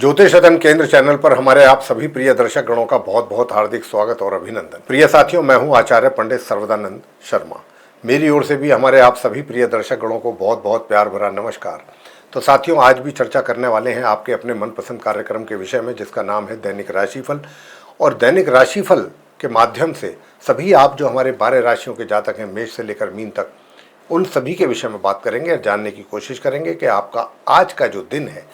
ज्योतिष रतन केंद्र चैनल पर हमारे आप सभी प्रिय दर्शक गणों का बहुत बहुत हार्दिक स्वागत और अभिनंदन। प्रिय साथियों, मैं हूं आचार्य पंडित सर्वदानंद शर्मा। मेरी ओर से भी हमारे आप सभी प्रिय दर्शक गणों को बहुत बहुत प्यार भरा नमस्कार। तो साथियों, आज भी चर्चा करने वाले हैं आपके अपने मनपसंद कार्यक्रम के विषय में, जिसका नाम है दैनिक राशिफल। और दैनिक राशिफल के माध्यम से सभी आप जो हमारे 12 राशियों के जातक हैं, मेष से लेकर मीन तक, उन सभी के विषय में बात करेंगे और जानने की कोशिश करेंगे कि आपका आज का जो दिन है,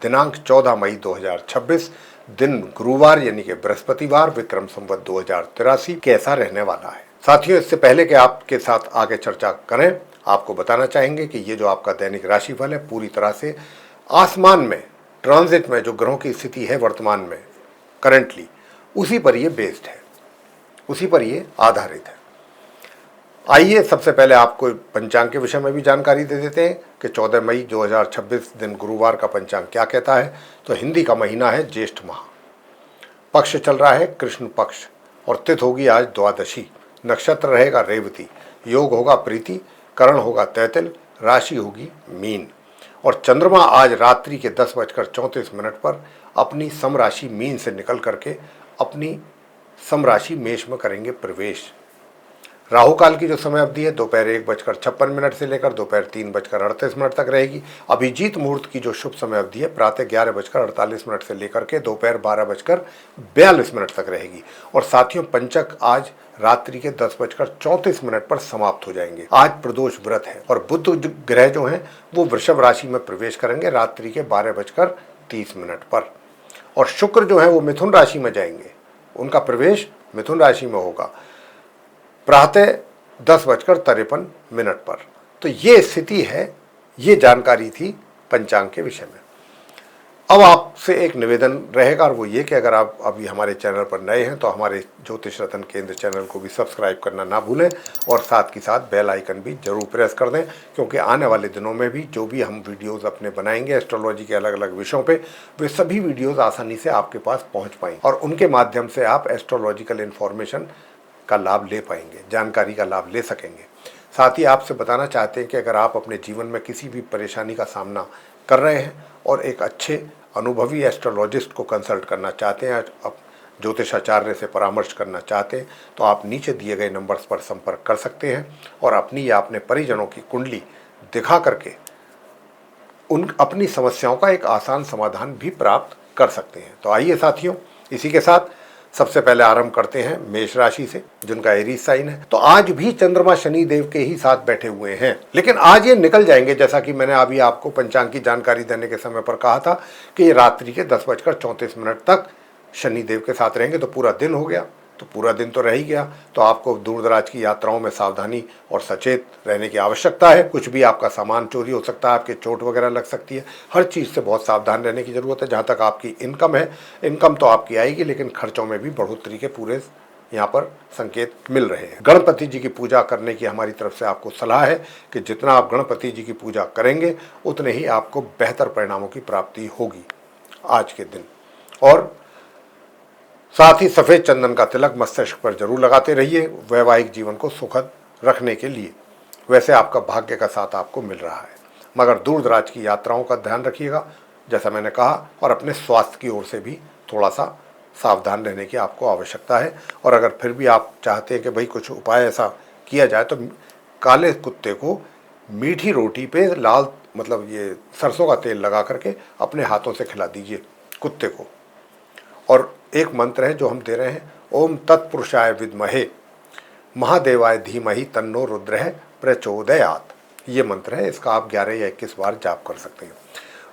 दिनांक 14 मई 2026, दिन गुरुवार यानी कि बृहस्पतिवार, विक्रम संवत 2083 कैसा रहने वाला है। साथियों, इससे पहले कि आपके साथ आगे चर्चा करें, आपको बताना चाहेंगे कि ये जो आपका दैनिक राशिफल है, पूरी तरह से आसमान में ट्रांजिट में जो ग्रहों की स्थिति है वर्तमान में करंटली, उसी पर ये बेस्ड है, उसी पर ये आधारित है। आइए सबसे पहले आपको पंचांग के विषय में भी जानकारी दे देते हैं कि 14 मई 2026 दिन गुरुवार का पंचांग क्या कहता है। तो हिंदी का महीना है ज्येष्ठ माह, पक्ष चल रहा है कृष्ण पक्ष और तिथि होगी आज द्वादशी, नक्षत्र रहेगा रेवती, योग होगा प्रीति, करण होगा तैतिल, राशि होगी मीन और चंद्रमा आज रात्रि के 10:34 पर अपनी समराशि मीन से निकल करके अपनी समराशि मेष में करेंगे प्रवेश। राहु काल की जो समय अवधि है दोपहर 1:56 से लेकर दोपहर 3:38 तक रहेगी। अभिजीत मुहूर्त की जो शुभ समय अवधि है प्रातः 11:48 से लेकर के दोपहर 12:42 तक रहेगी। और साथियों, पंचक आज रात्रि के 10:34 पर समाप्त हो जाएंगे। आज प्रदोष व्रत है और बुध ग्रह जो हैं वो वृषभ राशि में प्रवेश करेंगे रात्रि के 12:30 पर। और शुक्र जो है वो मिथुन राशि में जाएंगे, उनका प्रवेश मिथुन राशि में होगा प्रातः 10:53 पर। तो ये स्थिति है, ये जानकारी थी पंचांग के विषय में। अब आपसे एक निवेदन रहेगा और वो ये कि अगर आप अभी हमारे चैनल पर नए हैं तो हमारे ज्योतिष रतन केंद्र चैनल को भी सब्सक्राइब करना ना भूलें और साथ ही साथ बेल आइकन भी जरूर प्रेस कर दें, क्योंकि आने वाले दिनों में भी जो भी हम वीडियोस अपने बनाएंगे एस्ट्रोलॉजी के अलग अलग विषयों पे, वे सभी वीडियोस आसानी से आपके पास पहुँच पाएंगे और उनके माध्यम से आप एस्ट्रोलॉजिकल इन्फॉर्मेशन का लाभ ले पाएंगे, जानकारी का लाभ ले सकेंगे। साथ ही आपसे बताना चाहते हैं कि अगर आप अपने जीवन में किसी भी परेशानी का सामना कर रहे हैं और एक अच्छे अनुभवी एस्ट्रोलॉजिस्ट को कंसल्ट करना चाहते हैं, अब ज्योतिषाचार्य से परामर्श करना चाहते हैं, तो आप नीचे दिए गए नंबर्स पर संपर्क कर सकते हैं और अपनी या अपने परिजनों की कुंडली दिखा करके उन अपनी समस्याओं का एक आसान समाधान भी प्राप्त कर सकते हैं। तो आइए साथियों, इसी के साथ सबसे पहले आरंभ करते हैं मेष राशि से, जिनका एरीज साइन है। तो आज भी चंद्रमा शनि देव के ही साथ बैठे हुए हैं, लेकिन आज ये निकल जाएंगे, जैसा कि मैंने अभी आपको पंचांग की जानकारी देने के समय पर कहा था कि ये रात्रि के 10:34 तक शनि देव के साथ रहेंगे। तो पूरा दिन हो गया, तो पूरा दिन तो रह ही गया। तो आपको दूर दराज की यात्राओं में सावधानी और सचेत रहने की आवश्यकता है। कुछ भी आपका सामान चोरी हो सकता है, आपके चोट वगैरह लग सकती है, हर चीज़ से बहुत सावधान रहने की ज़रूरत है। जहाँ तक आपकी इनकम है, इनकम तो आपकी आएगी, लेकिन खर्चों में भी बढ़ोतरी के पूरे यहाँ पर संकेत मिल रहे हैं। गणपति जी की पूजा करने की हमारी तरफ से आपको सलाह है कि जितना आप गणपति जी की पूजा करेंगे उतने ही आपको बेहतर परिणामों की प्राप्ति होगी आज के दिन। और साथ ही सफ़ेद चंदन का तिलक मस्तिष्क पर जरूर लगाते रहिए, वैवाहिक जीवन को सुखद रखने के लिए। वैसे आपका भाग्य का साथ आपको मिल रहा है, मगर दूर दराज की यात्राओं का ध्यान रखिएगा, जैसा मैंने कहा, और अपने स्वास्थ्य की ओर से भी थोड़ा सा सावधान रहने की आपको आवश्यकता है। और अगर फिर भी आप चाहते हैं कि भाई कुछ उपाय ऐसा किया जाए, तो काले कुत्ते को मीठी रोटी पे लाल ये सरसों का तेल लगा करके अपने हाथों से खिला दीजिए कुत्ते को। और एक मंत्र है जो हम दे रहे हैं, ओम तत्पुरुषाय विद्महे महादेवाय धीमहि तन्नो रुद्रः प्रचोदयात्। ये मंत्र है, इसका आप 11 या 21 बार जाप कर सकते हैं।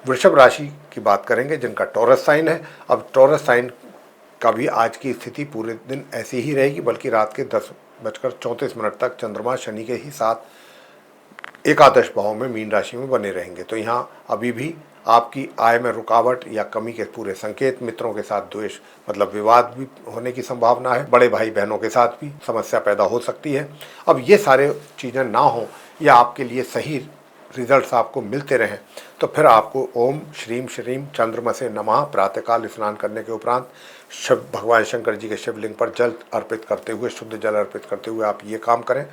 वृषभ राशि की बात करेंगे, जिनका टॉरस साइन है। अब टॉरस साइन का भी आज की स्थिति पूरे दिन ऐसी ही रहेगी, बल्कि रात के 10:34 तक चंद्रमा शनि के ही साथ एकादश भाव में मीन राशि में बने रहेंगे। तो यहाँ अभी भी आपकी आय में रुकावट या कमी के पूरे संकेत, मित्रों के साथ द्वेष विवाद भी होने की संभावना है, बड़े भाई बहनों के साथ भी समस्या पैदा हो सकती है। अब ये सारे चीज़ें ना हो या आपके लिए सही रिजल्ट्स आपको मिलते रहें, तो फिर आपको ओम श्रीम श्रीम चंद्रमसे नमः प्रातःकाल स्नान करने के उपरांत भगवान शंकर जी के शिवलिंग पर जल अर्पित करते हुए, शुद्ध जल अर्पित करते हुए आप ये काम करें।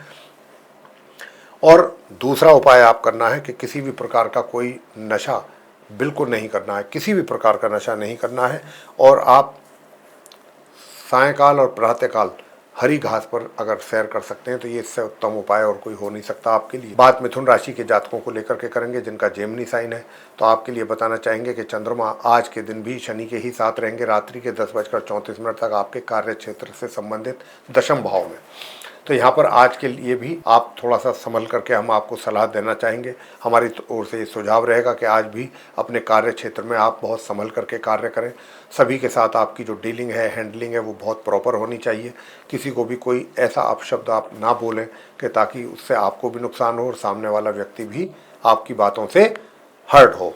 और दूसरा उपाय आप करना है कि किसी भी प्रकार का कोई नशा बिल्कुल नहीं करना है, किसी भी प्रकार का नशा नहीं करना है। और आप सायंकाल और प्रातःकाल हरी घास पर अगर सैर कर सकते हैं तो ये इससे उत्तम उपाय और कोई हो नहीं सकता आपके लिए। बात मिथुन राशि के जातकों को लेकर के करेंगे जिनका जेमिनी साइन है, तो आपके लिए बताना चाहेंगे कि चंद्रमा आज के दिन भी शनि के ही साथ रहेंगे। रात्रि के 10:34 तक आपके कार्य क्षेत्र से संबंधित दशम भाव में। तो यहाँ पर आज के लिए भी आप थोड़ा सा संभल करके हम आपको सलाह देना चाहेंगे। हमारी ओर से ये सुझाव रहेगा कि आज भी अपने कार्य क्षेत्र में आप बहुत संभल करके कार्य करें। सभी के साथ आपकी जो डीलिंग है, हैंडलिंग है, वो बहुत प्रॉपर होनी चाहिए। किसी को भी कोई ऐसा अपशब्द आप ना बोलें कि ताकि उससे आपको भी नुकसान हो और सामने वाला व्यक्ति भी आपकी बातों से हर्ट हो।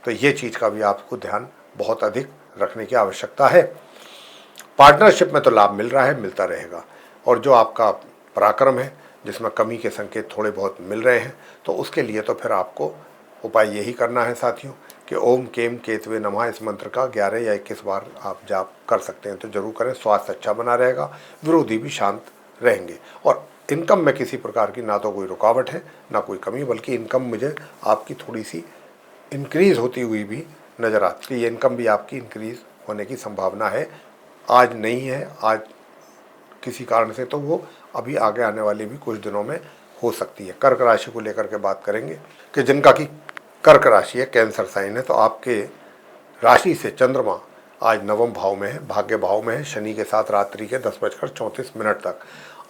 तो ये चीज़ का भी आपको ध्यान बहुत अधिक रखने की आवश्यकता है। पार्टनरशिप में तो लाभ मिल रहा है, मिलता रहेगा। और जो आपका पराक्रम है जिसमें कमी के संकेत थोड़े बहुत मिल रहे हैं, तो उसके लिए तो फिर आपको उपाय यही करना है साथियों कि ओम केम केतवे नमः इस मंत्र का 11 या 21 बार आप जाप कर सकते हैं तो जरूर करें। स्वास्थ्य अच्छा बना रहेगा, विरोधी भी शांत रहेंगे। और इनकम में किसी प्रकार की ना तो कोई रुकावट है ना कोई कमी, बल्कि इनकम मुझे आपकी थोड़ी सी इंक्रीज़ होती हुई भी नज़र आती है। ये इनकम भी आपकी इंक्रीज़ होने की संभावना है। आज नहीं है, आज किसी कारण से, तो वो अभी आगे आने वाले भी कुछ दिनों में हो सकती है। कर्क राशि को लेकर के बात करेंगे कि जिनका कि कर्क राशि है, कैंसर साइन है, तो आपके राशि से चंद्रमा आज नवम भाव में है, भाग्य भाव में है, शनि के साथ रात्रि के 10:34 तक।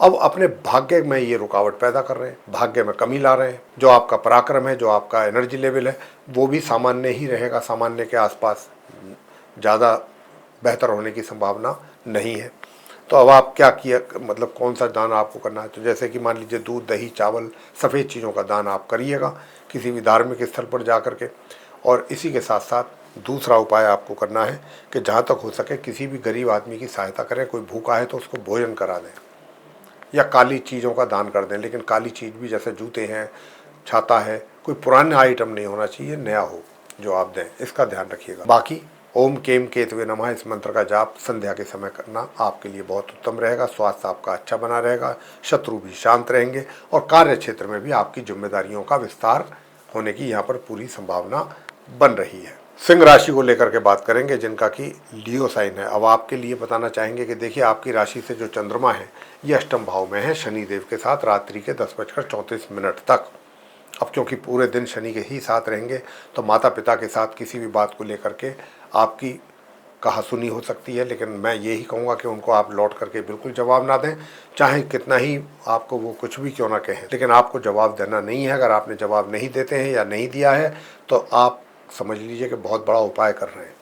अब अपने भाग्य में ये रुकावट पैदा कर रहे हैं, भाग्य में कमी ला रहे हैं। जो आपका पराक्रम है, जो आपका एनर्जी लेवल है, वो भी सामान्य ही रहेगा, सामान्य के आसपास, ज़्यादा बेहतर होने की संभावना नहीं है। तो अब आप क्या किया, मतलब कौन सा दान आपको करना है, तो जैसे कि मान लीजिए दूध, दही, चावल, सफ़ेद चीज़ों का दान आप करिएगा किसी भी धार्मिक स्थल पर जा कर के। और इसी के साथ साथ दूसरा उपाय आपको करना है कि जहाँ तक हो सके किसी भी गरीब आदमी की सहायता करें। कोई भूखा है तो उसको भोजन करा दें या काली चीज़ों का दान कर दें। लेकिन काली चीज़ भी जैसे जूते हैं, छाता है, कोई पुराना आइटम नहीं होना चाहिए, नया हो जो आप दें, इसका ध्यान रखिएगा। बाकी ओम केम केतवे नमः इस मंत्र का जाप संध्या के समय करना आपके लिए बहुत उत्तम रहेगा। स्वास्थ्य आपका अच्छा बना रहेगा, शत्रु भी शांत रहेंगे और कार्य क्षेत्र में भी आपकी जिम्मेदारियों का विस्तार होने की यहाँ पर पूरी संभावना बन रही है। सिंह राशि को लेकर के बात करेंगे जिनका कि लियो साइन है। अब आपके लिए बताना चाहेंगे कि देखिए आपकी राशि से जो चंद्रमा है ये अष्टम भाव में है शनिदेव के साथ रात्रि के 10:34 तक। अब क्योंकि पूरे दिन शनि के ही साथ रहेंगे तो माता पिता के साथ किसी भी बात को लेकर के आपकी कहासुनी हो सकती है। लेकिन मैं यही कहूँगा कि उनको आप लौट करके बिल्कुल जवाब ना दें, चाहे कितना ही आपको वो कुछ भी क्यों ना कहें, लेकिन आपको जवाब देना नहीं है। अगर आपने जवाब नहीं देते हैं या नहीं दिया है तो आप समझ लीजिए कि बहुत बड़ा उपाय कर रहे हैं।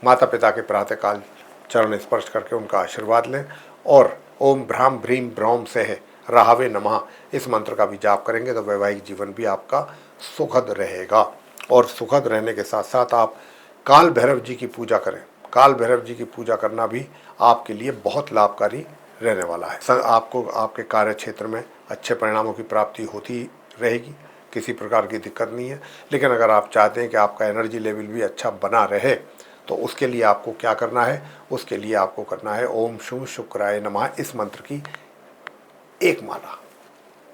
माता पिता के प्रातःकाल चरण स्पर्श करके उनका आशीर्वाद लें और ओम भ्राम भ्रीम ब्रह्म से है राहवे नमः इस मंत्र का भी जाप करेंगे तो वैवाहिक जीवन भी आपका सुखद रहेगा। और सुखद रहने के साथ साथ आप काल भैरव जी की पूजा करें। काल भैरव जी की पूजा करना भी आपके लिए बहुत लाभकारी रहने वाला है। आपको आपके कार्य क्षेत्र में अच्छे परिणामों की प्राप्ति होती रहेगी, किसी प्रकार की दिक्कत नहीं है। लेकिन अगर आप चाहते हैं कि आपका एनर्जी लेवल भी अच्छा बना रहे तो उसके लिए आपको क्या करना है, उसके लिए आपको करना है ओम शुभ शुक्राय नमः इस मंत्र की एक माला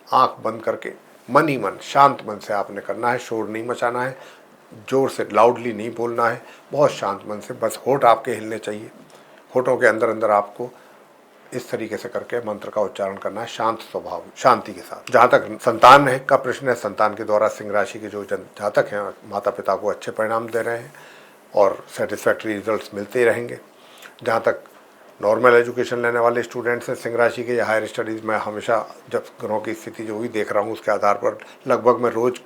आंख बंद करके मन ही मन, शांत मन से आपने करना है। शोर नहीं मचाना है, जोर से लाउडली नहीं बोलना है, बहुत शांत मन से, बस होठ आपके हिलने चाहिए। होठों के अंदर अंदर आपको इस तरीके से करके मंत्र का उच्चारण करना है, शांत स्वभाव, शांति के साथ। जहाँ तक संतान है का प्रश्न है, संतान के द्वारा सिंह राशि के जो जातक हैं माता पिता को अच्छे परिणाम दे रहे हैं और सेटिस्फैक्ट्री रिजल्ट्स मिलते रहेंगे। जहाँ तक नॉर्मल एजुकेशन लेने वाले स्टूडेंट्स हैं सिंह राशि के या हायर स्टडीज़ में, हमेशा जब ग्रहों की स्थिति जो भी देख रहा हूँ उसके आधार पर लगभग मैं रोज़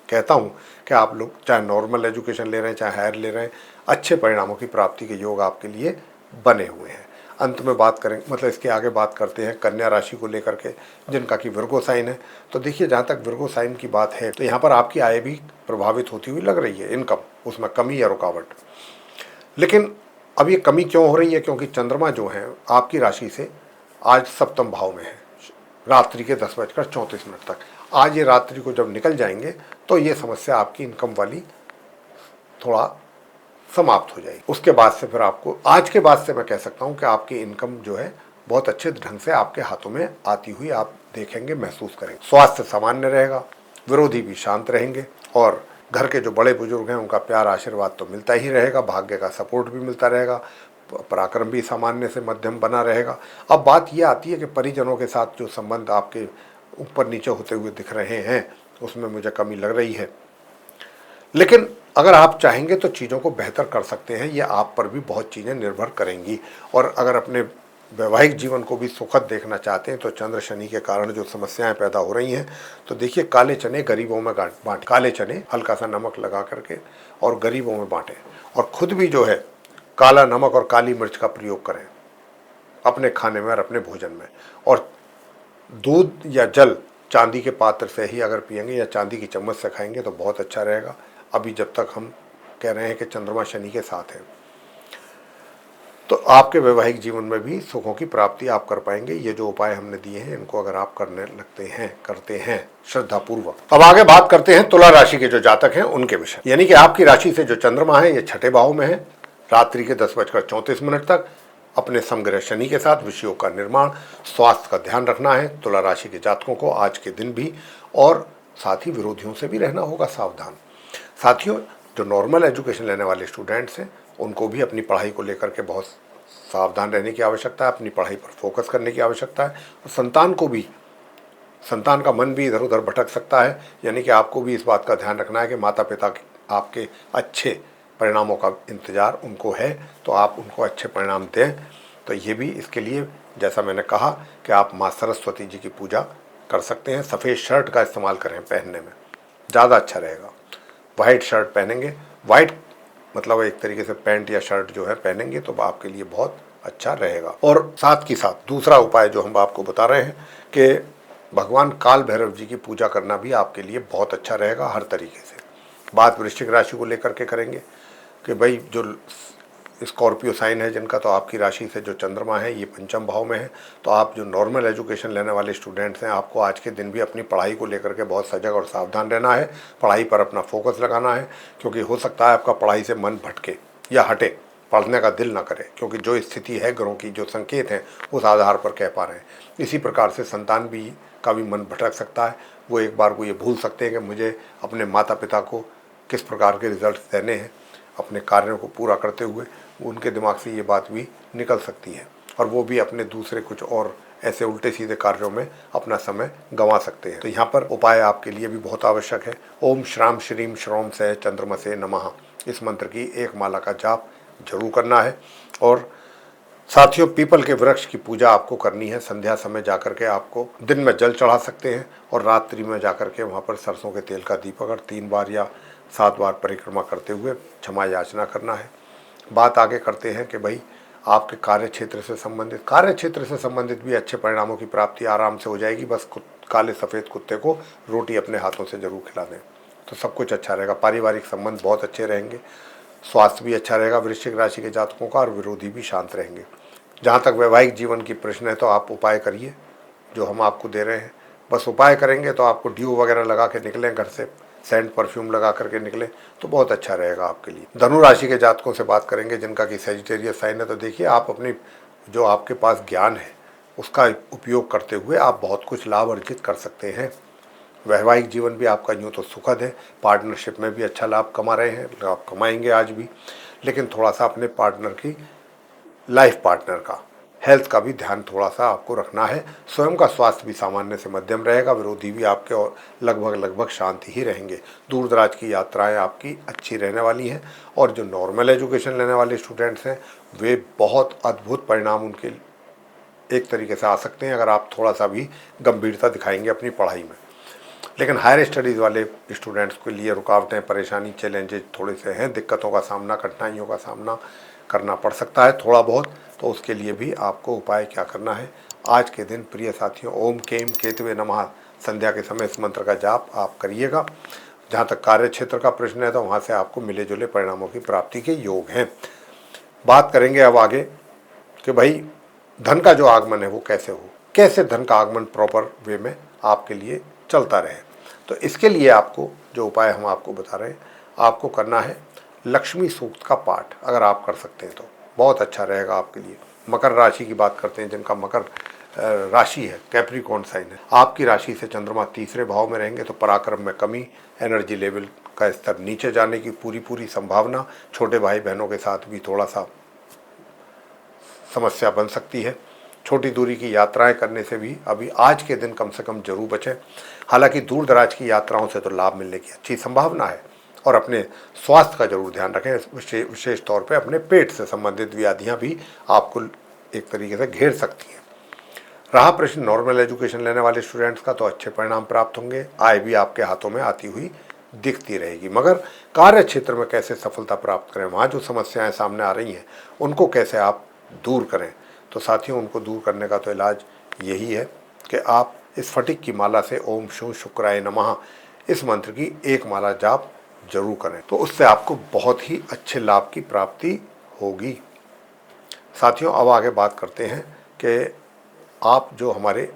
कहता हूँ कि आप लोग चाहे नॉर्मल एजुकेशन ले रहे हैं चाहे हायर ले रहे हैं, अच्छे परिणामों की प्राप्ति के योग आपके लिए बने हुए हैं। अंत में बात करें, मतलब इसके आगे बात करते हैं कन्या राशि को लेकर के जिनका कि विर्गो साइन है। तो देखिए जहाँ तक विर्गो साइन की बात है तो यहाँ पर आपकी आय भी प्रभावित होती हुई लग रही है, इनकम उसमें कमी या रुकावट। लेकिन अब ये कमी क्यों हो रही है, क्योंकि चंद्रमा जो है आपकी राशि से आज सप्तम भाव में है रात्रि के 10:34 तक। आज ये रात्रि को जब निकल जाएंगे तो ये समस्या आपकी इनकम वाली थोड़ा समाप्त हो जाएगी। उसके बाद से फिर आपको, आज के बाद से मैं कह सकता हूँ कि आपकी इनकम जो है बहुत अच्छे ढंग से आपके हाथों में आती हुई आप देखेंगे, महसूस करेंगे। स्वास्थ्य सामान्य रहेगा, विरोधी भी शांत रहेंगे और घर के जो बड़े बुजुर्ग हैं उनका प्यार आशीर्वाद तो मिलता ही रहेगा, भाग्य का सपोर्ट भी मिलता रहेगा, पराक्रम भी सामान्य से मध्यम बना रहेगा। अब बात यह आती है कि परिजनों के साथ जो संबंध आपके ऊपर नीचे होते हुए दिख रहे हैं उसमें मुझे कमी लग रही है, लेकिन अगर आप चाहेंगे तो चीज़ों को बेहतर कर सकते हैं। ये आप पर भी बहुत चीज़ें निर्भर करेंगी। और अगर अपने वैवाहिक जीवन को भी सुखद देखना चाहते हैं तो चंद्र शनि के कारण जो समस्याएं पैदा हो रही हैं, तो देखिए काले चने गरीबों में बांट, काले चने हल्का सा नमक लगा करके और गरीबों में बांटें, और खुद भी जो है काला नमक और काली मिर्च का प्रयोग करें अपने खाने में और अपने भोजन में। और दूध या जल चांदी के पात्र से ही अगर पिएंगे या चांदी की चम्मच से खाएंगे तो बहुत अच्छा रहेगा। अभी जब तक हम कह रहे हैं कि चंद्रमा शनि के साथ है, तो आपके वैवाहिक जीवन में भी सुखों की प्राप्ति आप कर पाएंगे। ये जो उपाय हमने दिए हैं इनको अगर आप करते हैं श्रद्धापूर्वक। अब आगे बात करते हैं तुला राशि के जो जातक हैं उनके विषय, यानी कि आपकी राशि से जो चंद्रमा है ये छठे भाव में है, रात्रि के 10:34 तक अपने समग्रह शनि के साथ विषयों का निर्माण। स्वास्थ्य का ध्यान रखना है तुला राशि के जातकों को आज के दिन भी, और साथ ही विरोधियों से भी रहना होगा सावधान। साथियों, जो नॉर्मल एजुकेशन लेने वाले स्टूडेंट्स हैं उनको भी अपनी पढ़ाई को लेकर के बहुत सावधान रहने की आवश्यकता है, अपनी पढ़ाई पर फोकस करने की आवश्यकता है। और संतान का मन भी इधर उधर भटक सकता है, यानी कि आपको भी इस बात का ध्यान रखना है कि माता पिता आपके अच्छे परिणामों का इंतज़ार उनको है, तो आप उनको अच्छे परिणाम दें। तो ये भी इसके लिए जैसा मैंने कहा कि आप माँ सरस्वती जी की पूजा कर सकते हैं। सफ़ेद शर्ट का इस्तेमाल करें पहनने में, ज़्यादा अच्छा रहेगा। वाइट शर्ट पहनेंगे, वाइट मतलब एक तरीके से पैंट या शर्ट जो है पहनेंगे तो आपके लिए बहुत अच्छा रहेगा। और साथ ही साथ दूसरा उपाय जो हम आपको बता रहे हैं कि भगवान काल भैरव जी की पूजा करना भी आपके लिए बहुत अच्छा रहेगा हर तरीके से। बात वृश्चिक राशि को लेकर के करेंगे कि भाई जो स्कॉर्पियो साइन है जिनका, तो आपकी राशि से जो चंद्रमा है ये पंचम भाव में है, तो आप जो नॉर्मल एजुकेशन लेने वाले स्टूडेंट्स हैं आपको आज के दिन भी अपनी पढ़ाई को लेकर के बहुत सजग और सावधान रहना है, पढ़ाई पर अपना फोकस लगाना है, क्योंकि हो सकता है आपका पढ़ाई से मन भटके या हटे, पढ़ने का दिल ना करे, क्योंकि जो स्थिति है ग्रहों की, जो संकेत हैं उस आधार पर कह पा रहे हैं। इसी प्रकार से संतान का भी मन भटक सकता है, वो एक बार को ये भूल सकते हैं कि मुझे अपने माता पिता को किस प्रकार के रिजल्ट देने हैं अपने कार्यों को पूरा करते हुए, उनके दिमाग से ये बात भी निकल सकती है और वो भी अपने दूसरे कुछ और ऐसे उल्टे सीधे कार्यों में अपना समय गंवा सकते हैं। तो यहाँ पर उपाय आपके लिए भी बहुत आवश्यक है। ओम श्राम श्रीम श्रोम से चंद्रमसे नमः, इस मंत्र की एक माला का जाप जरूर करना है। और साथियों, पीपल के वृक्ष की पूजा आपको करनी है। संध्या समय जाकर के आपको दिन में जल चढ़ा सकते हैं और रात्रि में जाकर के वहाँ पर सरसों के तेल का दीपक और 3 बार या 7 बार परिक्रमा करते हुए क्षमा याचना करना है। बात आगे करते हैं कि भाई आपके कार्य क्षेत्र से संबंधित भी अच्छे परिणामों की प्राप्ति आराम से हो जाएगी। बस काले सफ़ेद कुत्ते को रोटी अपने हाथों से जरूर खिला दें तो सब कुछ अच्छा रहेगा। पारिवारिक संबंध बहुत अच्छे रहेंगे, स्वास्थ्य भी अच्छा रहेगा वृश्चिक राशि के जातकों का, और विरोधी भी शांत रहेंगे। जहाँ तक वैवाहिक जीवन की प्रश्न है तो आप उपाय करिए जो हम आपको दे रहे हैं। बस उपाय करेंगे तो आपको ड्यू वगैरह लगा के निकलें, घर से सेंट परफ्यूम लगा करके निकले तो बहुत अच्छा रहेगा आपके लिए। धनु राशि के जातकों से बात करेंगे जिनका कि सेजिटेरियस साइन है, तो देखिए आप अपनी जो आपके पास ज्ञान है उसका उपयोग करते हुए आप बहुत कुछ लाभ अर्जित कर सकते हैं। वैवाहिक जीवन भी आपका यूँ तो सुखद है, पार्टनरशिप में भी अच्छा लाभ कमा रहे हैं, आप कमाएंगे आज भी, लेकिन थोड़ा सा अपने लाइफ पार्टनर का हेल्थ का भी ध्यान थोड़ा सा आपको रखना है। स्वयं का स्वास्थ्य भी सामान्य से मध्यम रहेगा, विरोधी भी आपके और लगभग शांत ही रहेंगे। दूर दराज की यात्राएं आपकी अच्छी रहने वाली हैं, और जो नॉर्मल एजुकेशन लेने वाले स्टूडेंट्स हैं वे बहुत अद्भुत परिणाम उनके एक तरीके से आ सकते हैं अगर आप थोड़ा सा भी गंभीरता दिखाएंगे अपनी पढ़ाई में। लेकिन हायर स्टडीज़ वाले स्टूडेंट्स के लिए रुकावटें, परेशानी, चैलेंजेस थोड़े से हैं, दिक्कतों का सामना, कठिनाइयों का सामना करना पड़ सकता है थोड़ा बहुत। तो उसके लिए भी आपको उपाय क्या करना है आज के दिन प्रिय साथियों, ओम केम केतवे नमः संध्या के समय इस मंत्र का जाप आप करिएगा। जहाँ तक कार्य क्षेत्र का प्रश्न है तो वहाँ से आपको मिले जुले परिणामों की प्राप्ति के योग हैं। बात करेंगे अब आगे कि भाई धन का जो आगमन है वो कैसे धन का आगमन प्रॉपर वे में आपके लिए चलता रहे। तो इसके लिए आपको जो उपाय हम आपको बता रहे हैं, आपको करना है लक्ष्मी सूक्त का पाठ। अगर आप कर सकते हैं तो बहुत अच्छा रहेगा आपके लिए। मकर राशि की बात करते हैं जिनका मकर राशि है, कैप्रिकॉर्न साइन है। आपकी राशि से चंद्रमा तीसरे भाव में रहेंगे तो पराक्रम में कमी, एनर्जी लेवल का स्तर नीचे जाने की पूरी संभावना, छोटे भाई बहनों के साथ भी थोड़ा सा समस्या बन सकती है। छोटी दूरी की यात्राएं करने से भी अभी आज के दिन कम से कम जरूर बचें। हालांकि दूर दराज की यात्राओं से तो लाभ मिलने की अच्छी संभावना है। और अपने स्वास्थ्य का जरूर ध्यान रखें, विशेष तौर पे अपने पेट से संबंधित व्याधियां भी आपको एक तरीके से घेर सकती हैं। रहा प्रश्न नॉर्मल एजुकेशन लेने वाले स्टूडेंट्स का, तो अच्छे परिणाम प्राप्त होंगे, आय भी आपके हाथों में आती हुई दिखती रहेगी। मगर कार्य क्षेत्र में कैसे सफलता प्राप्त करें, वहाँ जो समस्याएं सामने आ रही हैं उनको कैसे आप दूर करें, तो साथियों उनको दूर करने का तो इलाज यही है कि आप इस फटिक की माला से ओम शू शुक्राय नमः इस मंत्र की एक माला जाप जरूर करें, तो उससे आपको बहुत ही अच्छे लाभ की प्राप्ति होगी। साथियों अब आगे बात करते हैं कि आप जो हमारे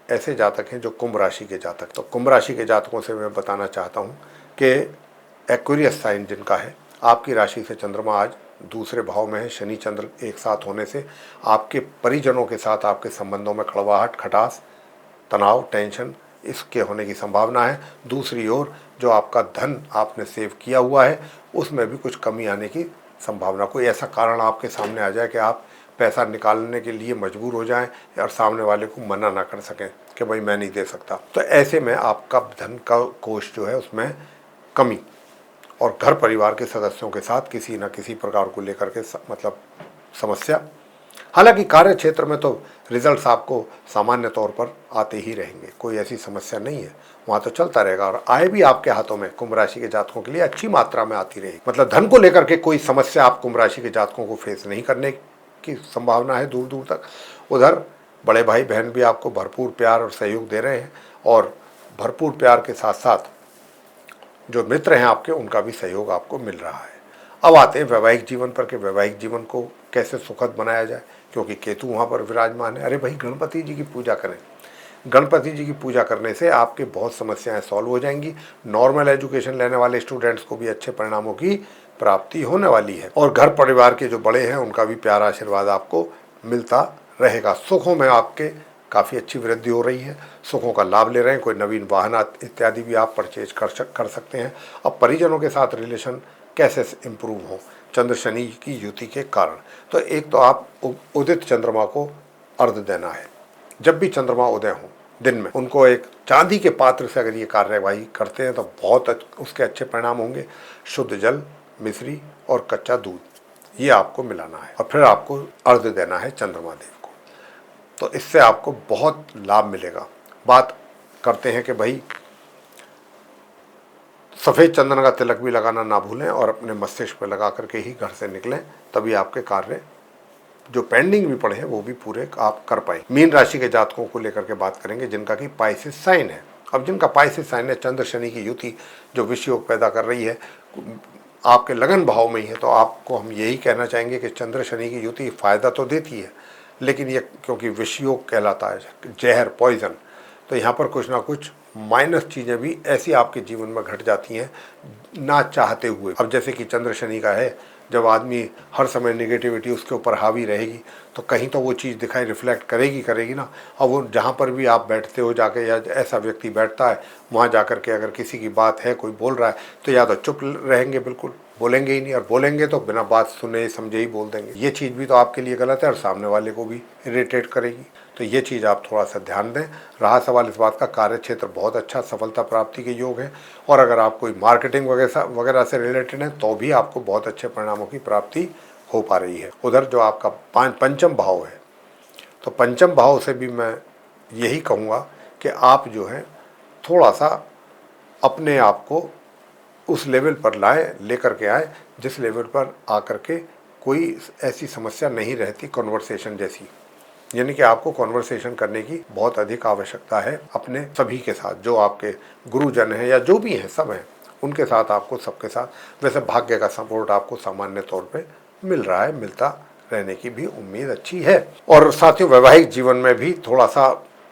ऐसे जातक हैं जो कुंभ राशि के जातक, तो कुंभ राशि के जातकों से मैं बताना चाहता हूं कि एक्वेरियस साइन जिनका है, आपकी राशि से चंद्रमा आज दूसरे भाव में है। शनि चंद्र एक साथ होने से आपके परिजनों के साथ आपके संबंधों में कड़वाहट, खटास, तनाव, टेंशन इसके होने की संभावना है। दूसरी ओर जो आपका धन आपने सेव किया हुआ है उसमें भी कुछ कमी आने की संभावना, कोई ऐसा कारण आपके सामने आ जाए कि आप पैसा निकालने के लिए मजबूर हो जाएं और सामने वाले को मना ना कर सकें कि भाई मैं नहीं दे सकता, तो ऐसे में आपका धन का कोष जो है उसमें कमी और घर परिवार के सदस्यों के साथ किसी न किसी प्रकार को लेकर के मतलब समस्या। हालांकि कार्य क्षेत्र में तो रिजल्ट्स आपको सामान्य तौर पर आते ही रहेंगे, कोई ऐसी समस्या नहीं है, वहाँ तो चलता रहेगा। और आय भी आपके हाथों में कुंभ राशि के जातकों के लिए अच्छी मात्रा में आती रहेगी। मतलब धन को लेकर के कोई समस्या आप कुंभ राशि के जातकों को फेस नहीं करने की संभावना है दूर दूर तक। उधर बड़े भाई बहन भी आपको भरपूर प्यार और सहयोग दे रहे हैं और भरपूर प्यार के साथ साथ जो मित्र हैं आपके उनका भी सहयोग आपको मिल रहा है। अब आते हैं वैवाहिक जीवन पर कि वैवाहिक जीवन को कैसे सुखद बनाया जाए, क्योंकि केतु वहाँ पर विराजमान है। अरे भाई गणपति जी की पूजा करें, गणपति जी की पूजा करने से आपके बहुत समस्याएं सॉल्व हो जाएंगी। नॉर्मल एजुकेशन लेने वाले स्टूडेंट्स को भी अच्छे परिणामों की प्राप्ति होने वाली है और घर परिवार के जो बड़े हैं उनका भी प्यार आशीर्वाद आपको मिलता रहेगा। सुखों में आपके काफ़ी अच्छी वृद्धि हो रही है, सुखों का लाभ ले रहे हैं। कोई नवीन वाहन इत्यादि भी आप परचेज कर सकते हैं। अब परिजनों के साथ रिलेशन कैसे इम्प्रूव हो चंद्र शनि की युति के कारण, तो एक तो आप उदित चंद्रमा को अर्घ देना है। जब भी चंद्रमा उदय हो दिन में उनको एक चांदी के पात्र से अगर ये कार्यवाही करते हैं तो बहुत उसके अच्छे परिणाम होंगे। शुद्ध जल, मिश्री और कच्चा दूध ये आपको मिलाना है और फिर आपको अर्घ देना है चंद्रमा देव को, तो इससे आपको बहुत लाभ मिलेगा। बात करते हैं कि भाई सफ़ेद चंदन का तिलक भी लगाना ना भूलें और अपने मस्तिष्क पर लगा करके ही घर से निकलें, तभी आपके कार्य जो पेंडिंग भी पड़े हैं वो भी पूरे आप कर पाए। मीन राशि के जातकों को लेकर के बात करेंगे जिनका कि पाइसिस साइन है। अब जिनका पाइसिस साइन है, चंद्र शनि की युति जो विषय योग पैदा कर रही है आपके लगन भाव में ही है, तो आपको हम यही कहना चाहेंगे कि चंद्र शनि की युति फ़ायदा तो देती है, लेकिन ये क्योंकि विषय योग कहलाता है, जहर, पॉइजन, तो यहाँ पर कुछ ना कुछ माइनस चीज़ें भी ऐसी आपके जीवन में घट जाती हैं ना चाहते हुए। अब जैसे कि चंद्र शनि का है, जब आदमी हर समय नेगेटिविटी उसके ऊपर हावी रहेगी तो कहीं तो वो चीज़ दिखाई रिफ्लेक्ट करेगी ना। और वो जहाँ पर भी आप बैठते हो जाके या ऐसा व्यक्ति बैठता है वहाँ जा कर के अगर किसी की बात है, कोई बोल रहा है, तो या तो चुप रहेंगे, बिल्कुल बोलेंगे ही नहीं, और बोलेंगे तो बिना बात सुने समझे ही बोल देंगे। ये चीज़ भी तो आपके लिए गलत है और सामने वाले को भी इरिटेट करेगी, तो ये चीज़ आप थोड़ा सा ध्यान दें। रहा सवाल इस बात का, कार्य क्षेत्र बहुत अच्छा सफलता प्राप्ति के योग है और अगर आप कोई मार्केटिंग वगैरह से रिलेटेड है तो भी आपको बहुत अच्छे परिणामों की प्राप्ति हो पा रही है। उधर जो आपका पंचम भाव है, तो पंचम भाव से भी मैं यही कहूँगा कि आप जो है थोड़ा सा अपने आप को उस लेवल पर लेकर के आए जिस लेवल पर आकर के कोई ऐसी समस्या नहीं रहती कन्वर्सेशन जैसी, यानी कि आपको कॉन्वर्सेशन करने की बहुत अधिक आवश्यकता है अपने सभी के साथ, जो आपके गुरुजन हैं या जो भी हैं सब हैं उनके साथ, आपको सबके साथ। वैसे भाग्य का सपोर्ट आपको सामान्य तौर पे मिल रहा है, मिलता रहने की भी उम्मीद अच्छी है। और साथियों वैवाहिक जीवन में भी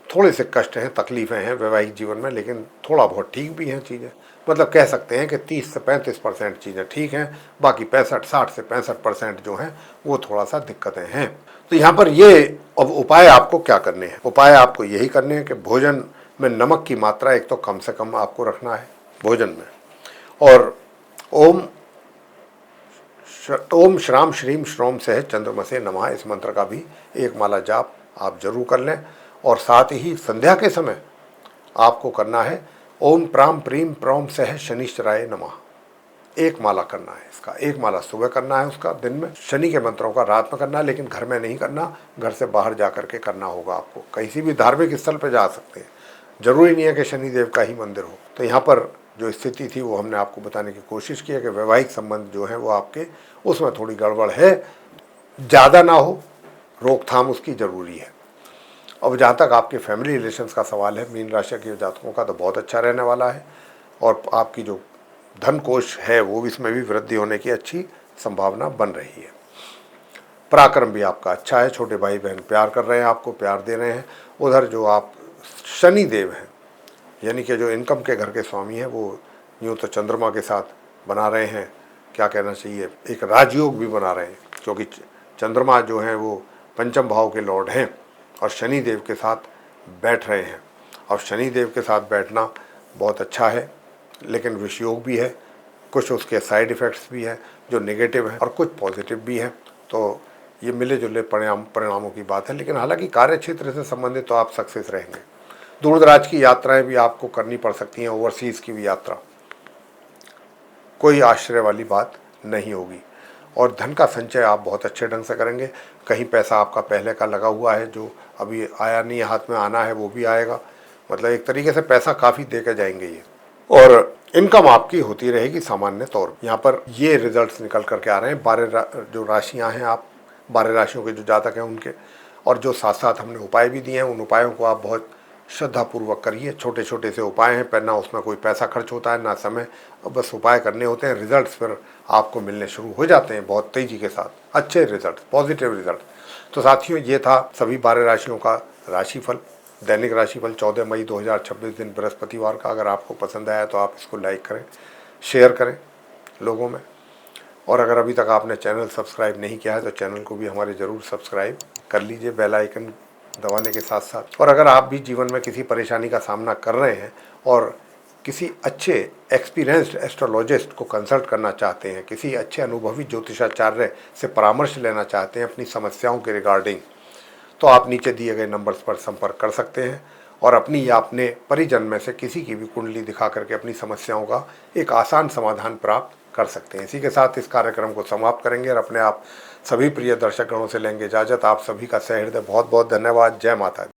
थोड़े से कष्ट हैं, तकलीफ़ें हैं वैवाहिक जीवन में, लेकिन थोड़ा बहुत ठीक भी हैं चीज़ें। मतलब कह सकते हैं कि 30 से 35% चीज़ें ठीक हैं, बाकी 60 से 65% जो हैं वो थोड़ा सा दिक्कतें हैं। तो तो यहाँ पर ये अब उपाय आपको क्या करने हैं? उपाय आपको यही करने हैं कि भोजन में नमक की मात्रा एक तो कम से कम आपको रखना है भोजन में, और ओम श्राम श्रीम श्रोम सह चंद्रमसे नमः इस मंत्र का भी एक माला जाप आप जरूर कर लें। और साथ ही संध्या के समय आपको करना है ओम प्राम प्रीम प्रौम सह शनिश्चराय नमः, एक माला करना है इसका। एक माला सुबह करना है उसका दिन में, शनि के मंत्रों का रात में करना है, लेकिन घर में नहीं करना, घर से बाहर जा करके करना होगा आपको। कहीं भी धार्मिक स्थल पर जा सकते हैं, जरूरी नहीं है कि शनिदेव का ही मंदिर हो। तो यहाँ पर जो स्थिति थी वो हमने आपको बताने की कोशिश की है कि वैवाहिक संबंध जो है वो आपके उसमें थोड़ी गड़बड़ है, ज़्यादा ना हो, रोकथाम उसकी ज़रूरी है। अब जहाँ तक आपके फैमिली रिलेशंस का सवाल है, मीन राशि के जातकों का तो बहुत अच्छा रहने वाला है, और आपकी जो धन कोष है वो भी इसमें भी वृद्धि होने की अच्छी संभावना बन रही है। पराक्रम भी आपका अच्छा है, छोटे भाई बहन प्यार कर रहे हैं, आपको प्यार दे रहे हैं। उधर जो आप शनि देव हैं, यानी कि जो इनकम के घर के स्वामी हैं, वो यूँ तो चंद्रमा के साथ बना रहे हैं, क्या कहना चाहिए, एक राजयोग भी बना रहे हैं, क्योंकि चंद्रमा जो हैं वो पंचम भाव के लॉर्ड हैं और शनि देव के साथ बैठ रहे हैं। और शनि देव के साथ बैठना बहुत अच्छा है, लेकिन विषयोग भी है, कुछ उसके साइड इफ़ेक्ट्स भी हैं जो नेगेटिव हैं और कुछ पॉजिटिव भी हैं। तो ये मिले जुले परिणामों की बात है। लेकिन हालांकि कार्य क्षेत्र से संबंधित तो आप सक्सेस रहेंगे। दूर दराज की यात्राएं भी आपको करनी पड़ सकती हैं, ओवरसीज़ की भी यात्रा, कोई आश्चर्य वाली बात नहीं होगी। और धन का संचय आप बहुत अच्छे ढंग से करेंगे। कहीं पैसा आपका पहले का लगा हुआ है जो अभी आया नहीं, हाथ में आना है, वो भी आएगा। मतलब एक तरीके से पैसा काफ़ी दे के जाएंगे ये, और इनकम आपकी होती रहेगी सामान्य तौर पर। यहाँ पर ये रिजल्ट्स निकल करके आ रहे हैं। 12 जो राशियाँ हैं, आप 12 राशियों के जो जातक हैं उनके, और जो साथ साथ हमने उपाय भी दिए हैं, उन उपायों को आप बहुत श्रद्धापूर्वक करिए। छोटे छोटे से उपाय हैं, ना उसमें कोई पैसा खर्च होता है ना समय, बस उपाय करने होते हैं। रिजल्ट्स फिर आपको मिलने शुरू हो जाते हैं बहुत तेज़ी के साथ, अच्छे रिजल्ट, पॉजिटिव रिजल्ट। तो साथियों, ये था सभी 12 राशियों का राशिफल, दैनिक राशिफल 14 मई 2026 दिन बृहस्पतिवार का। अगर आपको पसंद आया तो आप इसको लाइक करें, शेयर करें लोगों में, और अगर अभी तक आपने चैनल सब्सक्राइब नहीं किया है तो चैनल को भी हमारे ज़रूर सब्सक्राइब कर लीजिए, बेल आइकन दबाने के साथ साथ। और अगर आप भी जीवन में किसी परेशानी का सामना कर रहे हैं और किसी अच्छे एक्सपीरियंस्ड एस्ट्रोलॉजिस्ट को कंसल्ट करना चाहते हैं, किसी अच्छे अनुभवी ज्योतिषाचार्य से परामर्श लेना चाहते हैं अपनी समस्याओं के रिगार्डिंग, तो आप नीचे दिए गए नंबर्स पर संपर्क कर सकते हैं और अपनी या अपने परिजन में से किसी की भी कुंडली दिखा करके अपनी समस्याओं का एक आसान समाधान प्राप्त कर सकते हैं। इसी के साथ इस कार्यक्रम को समाप्त करेंगे और अपने आप सभी प्रिय दर्शक गणों से लेंगे इजाज़त। आप सभी का सहृदय बहुत बहुत धन्यवाद। जय माता दी।